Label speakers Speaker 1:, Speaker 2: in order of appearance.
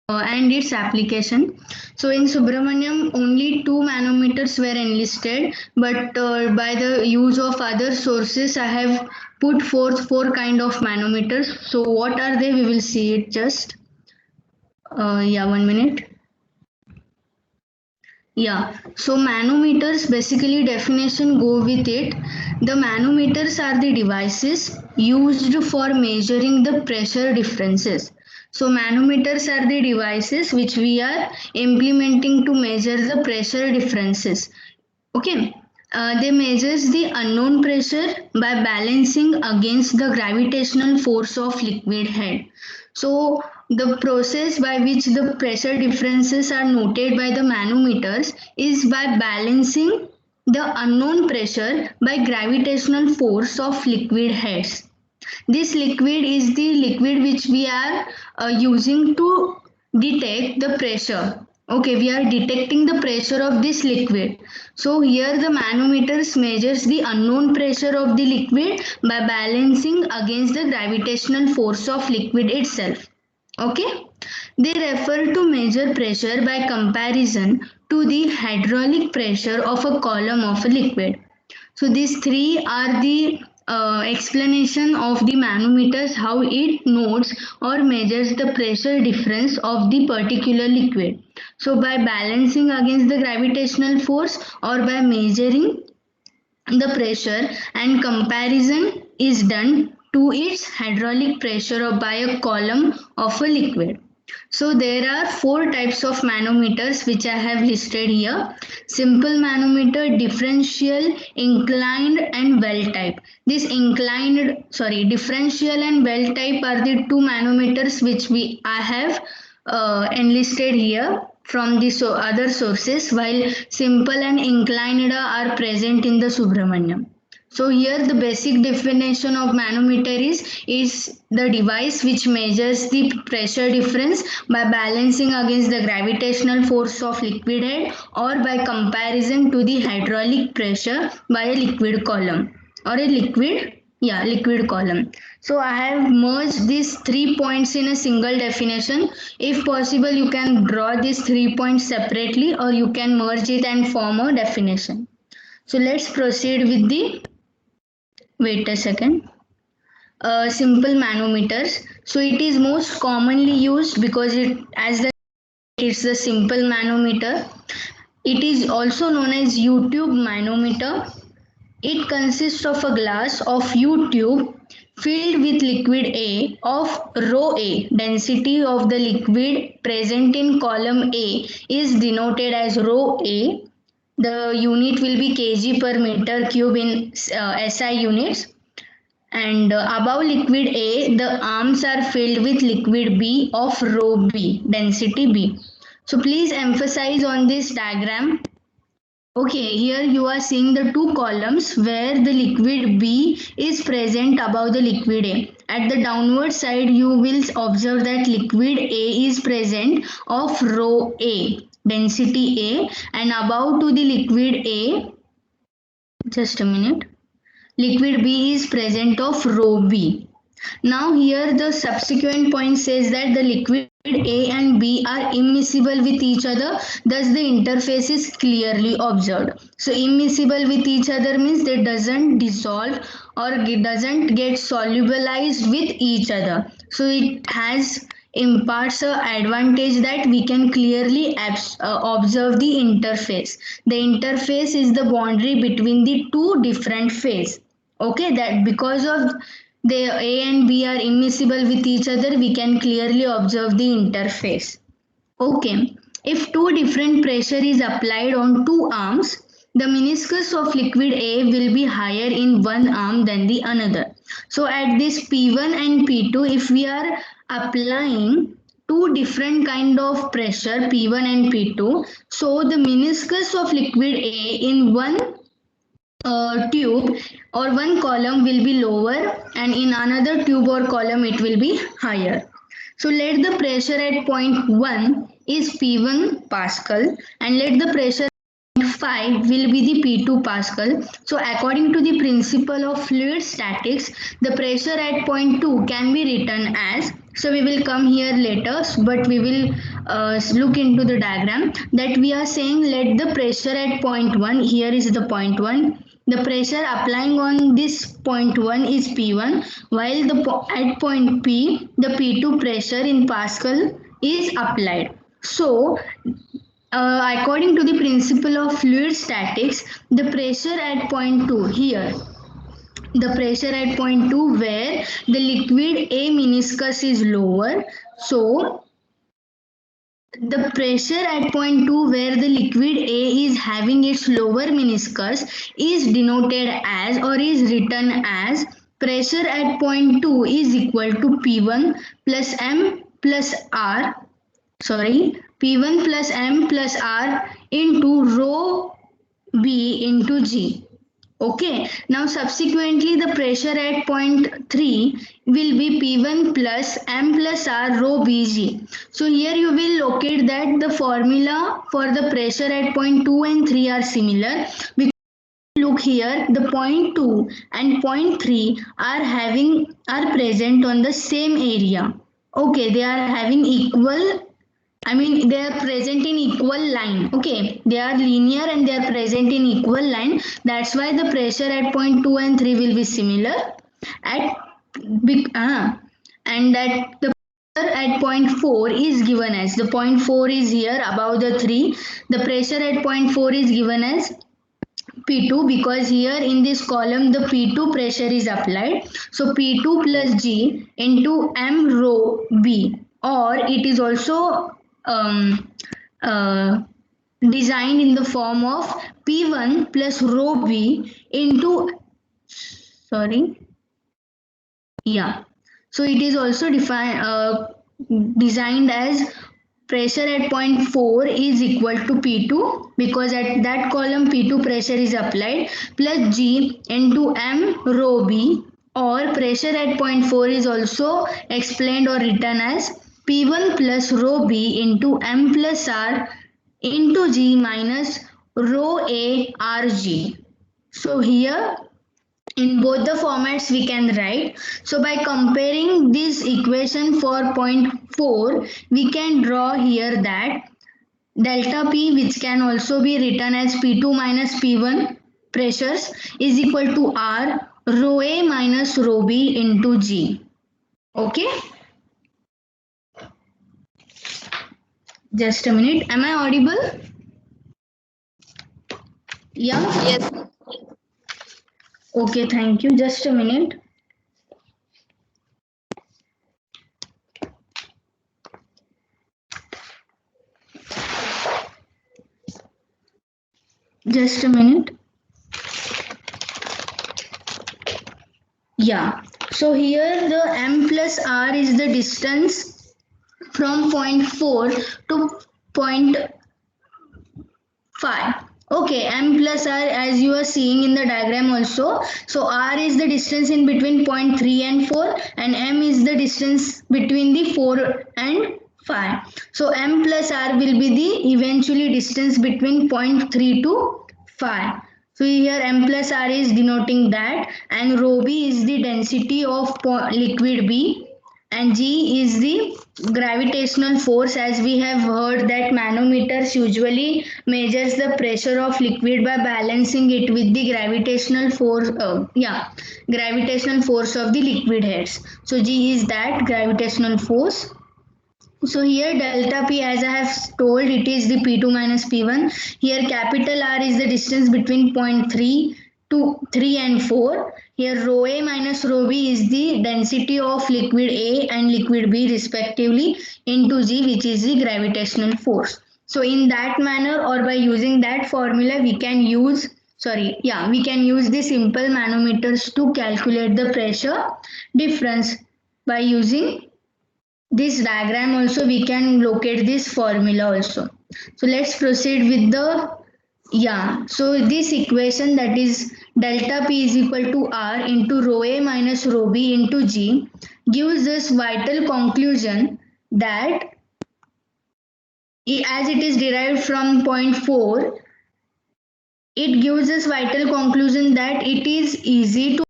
Speaker 1: and its application. So in Subramaniam, only 2 manometers were enlisted, but by the use of other sources, I have put forth 4 kind of manometers. So what are they? We will see it just. Yeah, 1 minute. Yeah, so manometers basically definition go with it. The manometers are the devices used for measuring the pressure differences. So manometers are the devices which we are implementing to measure the pressure differences. Okay, they measures the unknown pressure by balancing against the gravitational force of liquid head. So the process by which the pressure differences are noted by the manometers is by balancing the unknown pressure by gravitational force of liquid heads. This liquid is the liquid which we are using to detect the pressure. Okay, we are detecting the pressure of this liquid. So here the manometers measures the unknown pressure of the liquid by balancing against the gravitational force of liquid itself. Okay, they refer to measure pressure by comparison to the hydraulic pressure of a column of a liquid. So these three are the explanation of the manometers, how it notes or measures the pressure difference of the particular liquid. So by balancing against the gravitational force or by measuring the pressure, and comparison is done to its hydraulic pressure by a column of a liquid. So there are 4 types of manometers which I have listed here. Simple manometer, differential, inclined and well type. This differential and well type are the 2 manometers which I have enlisted here from the other sources, while simple and inclined are present in the Subramaniam. So here the basic definition of manometer is the device which measures the pressure difference by balancing against the gravitational force of liquid head or by comparison to the hydraulic pressure by a liquid column or a liquid column. So I have merged these 3 points in a single definition. If possible, you can draw these 3 points separately or you can merge it and form a definition. So let's proceed with the, wait a second, simple manometers. So it is most commonly used because it's the simple manometer. It is also known as U-tube manometer. It consists of a glass of U-tube filled with liquid A of rho A. Density of the liquid present in column A is denoted as rho A. The unit will be kg per meter cube in SI units. And above liquid A, the arms are filled with liquid B of rho B, density B. So please emphasize on this diagram. Okay, here you are seeing the 2 columns where the liquid B is present above the liquid A. At the downward side, you will observe that liquid A is present of rho A, density A, and above to the liquid A, just a minute, liquid B is present of rho B. Now here the subsequent point says that the liquid A and B are immiscible with each other, thus the interface is clearly observed. So immiscible with each other means they doesn't dissolve or it doesn't get solubilized with each other. So it has imparts a advantage that we can clearly observe the interface. The interface is the boundary between the two different phase. Okay, that because of the A and B are immiscible with each other, we can clearly observe the interface. Okay, if two different pressure is applied on 2 arms, the meniscus of liquid A will be higher in one arm than the another. So at this P1 and P2, if we are applying two different kind of pressure P1 and P2, so the meniscus of liquid A in one tube or one column will be lower and in another tube or column it will be higher. So let the pressure at point 1 is P1 Pascal and let the pressure at 5 will be the P2 Pascal. So according to the principle of fluid statics, the pressure at point 2 can be written as So we will come here later, but we will look into the diagram that we are saying let the pressure at point 1, here is the point 1, the pressure applying on this point 1 is P1, while at point P, the P2 pressure in Pascal is applied. So according to the principle of fluid statics, the pressure at point 2 here, the pressure at point 2 where the liquid A meniscus is lower. So the pressure at point 2 where the liquid A is having its lower meniscus is denoted as or is written as pressure at point 2 is equal to P1 plus M plus R, sorry, P1 plus M plus R into rho B into G. Okay, now subsequently the pressure at point 3 will be P1 plus M plus R rho Bg. So here you will locate that the formula for the pressure at point 2 and 3 are similar. Because look here, the point 2 and point 3 are present on the same area. Okay, they are having equal, they are present in equal line. Okay, they are linear and they are present in equal line. That's why the pressure at point 2 and 3 will be similar. And that the pressure at point 4 is given as, the point 4 is here above the 3. The pressure at point 4 is given as P2 because here in this column the P2 pressure is applied. So P2 plus G into M rho B, or it is also uh, designed in the form of P1 plus rho B into, sorry, yeah. So it is also designed as pressure at point 4 is equal to P2 because at that column P2 pressure is applied plus G into M rho B, or pressure at point 4 is also explained or written as P1 plus rho B into M plus R into G minus rho A R G. So here in both the formats we can write. So by comparing this equation for point 4, we can draw here that delta P, which can also be written as P2 minus P1 pressures, is equal to R rho A minus rho B into G. Okay, just a minute. Am I audible? Yeah.
Speaker 2: Yes.
Speaker 1: Okay, thank you. Just a minute. Just a minute. Yeah. So here the M plus R is the distance from point 4 to point 5. Okay, M plus R as you are seeing in the diagram also. So R is the distance in between point 3 and 4 and M is the distance between the 4 and 5. So M plus R will be the eventually distance between point 3 to 5. So here M plus R is denoting that, and rho B is the density of liquid B, and G is the gravitational force. As we have heard that manometers usually measures the pressure of liquid by balancing it with the gravitational force, gravitational force of the liquid heads. So G is that gravitational force. So here delta P, as I have told, it is the P2 minus P1. Here capital R is the distance between point 3 to 3 and 4. Here rho A minus rho B is the density of liquid A and liquid B respectively into G, which is the gravitational force. So in that manner or by using that formula we can use the simple manometers to calculate the pressure difference. By using this diagram also we can locate this formula also. So let's proceed with the, so this equation, that is delta P is equal to R into rho A minus rho B into G, gives us vital conclusion that as it is derived from point 4, it gives us vital conclusion that it is easy to